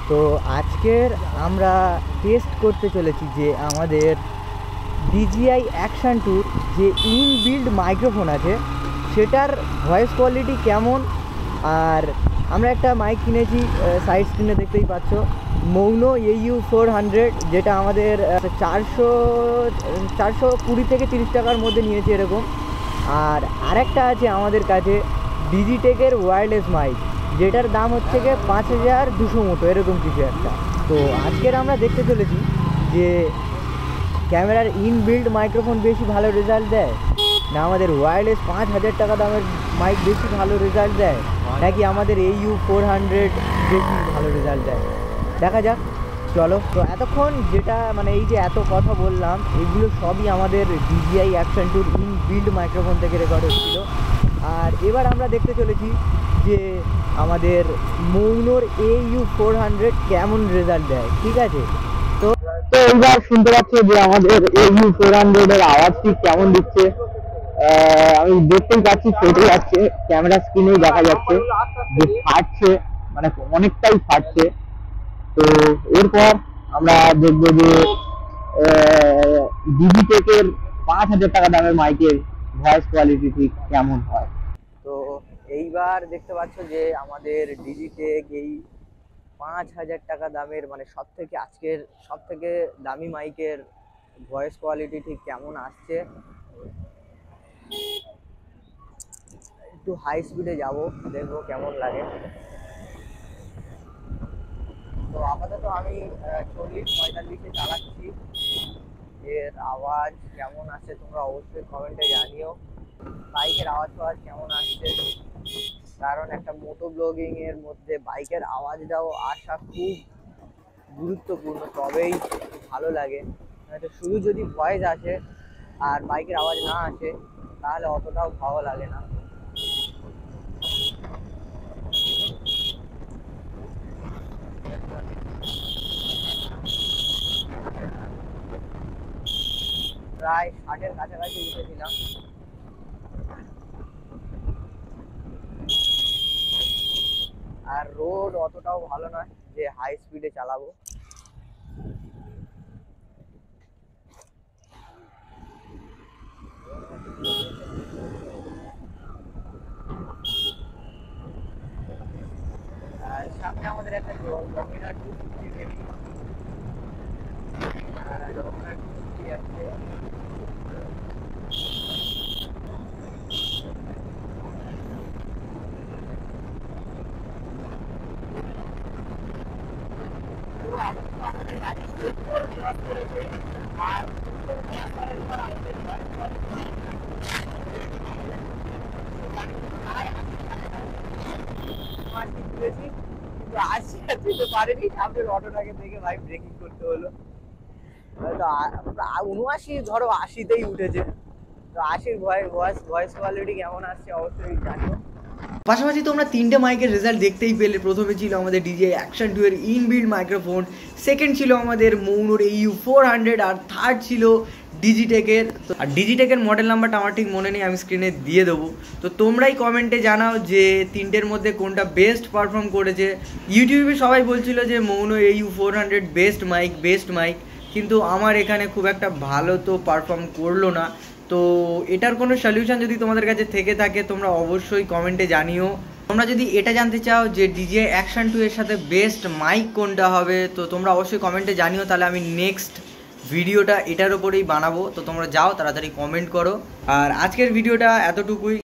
তো আজকের আমরা টেস্ট করতে চলেছি যে আমাদের DJI Action 2 যে ইনবিল্ড মাইক্রোফোন আছে সেটার ভয়েস কোয়ালিটি কেমন। আর আমরা একটা মাইক কিনেছি, সাইড স্ক্রিনে দেখতেই পাচ্ছ, মৌনো AU400, যেটা আমাদের 420 থেকে 30 টাকার মধ্যে নিয়েছে এরকম। আর আরেকটা আছে আমাদের কাছে ডিজিটেকের ওয়্যারলেস মাইক, যেটার দাম হচ্ছে গিয়ে 5200 মতো এরকম কিছু একটা। তো আজকের আমরা দেখতে চলেছি যে ক্যামেরার ইনবিল্ড মাইক্রোফোন বেশি ভালো রেজাল্ট দেয়, না আমাদের ওয়্যারলেস 5000 টাকা দামের মাইক বেশি ভালো রেজাল্ট দেয়, নাকি আমাদের AU400 বেশি ভালো রেজাল্ট দেয়। দেখা যাক, চলো। তো এতক্ষণ যেটা এই যে এত কথা বললাম, এগুলো সবই আমাদের DJI Action 2 ইনবিল্ড মাইক্রোফোন থেকে রেকর্ড হচ্ছিল। আর এবার আমরা দেখতে চলেছি যে আমাদের মৌনোর AU400 কেমন রেজাল্ট দেয়। ঠিক আছে, তো এইবার শুনতে পাচ্ছ যে আমাদের AU400 এর আওয়াজটি কেমন দিচ্ছে। আমি দেখতেই পাচ্ছি, ফেটে যাচ্ছে, ক্যামেরা স্ক্রিনেই দেখা যাচ্ছে যে ফাটছে, অনেকটাই ফাটছে। তো এরপর আমরা দেখবো যে ডিজিটেকের 5000 টাকা দামের মাইকের ভয়েস কোয়ালিটি ঠিক কেমন হয়। তো এইবার দেখতে পাচ্ছ যে আমাদের ডিজিটেক এই 5000 টাকা দামের আজকের সব থেকে দামি মাইকের ভয়েস কোয়ালিটি ঠিক কেমন আসছে। একটু হাই স্পিডে যাব, দেখবো কেমন লাগে। তো আপাতত আমি 40-45-এ চালাচ্ছি। এর আওয়াজ কেমন আসছে তোমরা অবশ্যই কমেন্টে জানিও। বাইকের আওয়াজ কেমন আসছে, কারণ একটা মোটো ব্লগিং এর মধ্যে বাইকের আওয়াজটাও আসা খুব গুরুত্বপূর্ণ, তবেই ভালো লাগে। শুধু যদি ভয়েস আসে আর বাইকের আওয়াজ না আসে তাহলে অতটাও ভালো লাগে না। প্রায় 60-এর কাছাকাছি উঠেছিলাম। আর রোড অতটাও ভালো নয় যে হাই স্পিডে চালাবো। আর সামনে আমাদের একটা ডমিনার 250 আছে। পারেনি, সামনের অটোটাকে দেখে ভাই ব্রেকিং করতে হলো। 79, ধরো 80-তেই উঠেছে। তো 80-র ভয়েস কোয়ালিটি কেমন আসছে অবশ্যই জানিও। পাশাপাশি তোমরা 3টে মাইকের রেজাল্ট দেখতেই পেলে। প্রথমে ছিল আমাদের DJI Action 2 এর ইনবিল্ড মাইক্রোফোন, সেকেন্ড ছিল আমাদের মৌনোর AU400, আর থার্ড ছিল ডিজিটেকের। আর ডিজিটেকের মডেল নাম্বারটা আমার ঠিক মনে নেই, আমি স্ক্রিনে দিয়ে দেবো। তো তোমরাই কমেন্টে জানাও যে 3টের মধ্যে কোনটা বেস্ট পারফর্ম করেছে। ইউটিউবে সবাই বলছিল যে মৌনো AU400 বেস্ট মাইক, কিন্তু আমার এখানে খুব একটা ভালো তো পারফর্ম করলো না। তো এটার কোনো সলিউশন যদি তোমাদের কাছে থেকে থাকে তোমরা অবশ্যই কমেন্টে জানিও। তোমরা যদি এটা জানতে চাও যে DJI Action 2 এর সাথে বেস্ট মাইক কোনটা হবে, তো তোমরা অবশ্যই কমেন্টে জানিও, তাহলে আমি নেক্সট ভিডিওটা এটার উপরেই বানাবো। তো তোমরা যাও, তাড়াতাড়ি কমেন্ট করো। আর আজকের ভিডিওটা এতটুকুই।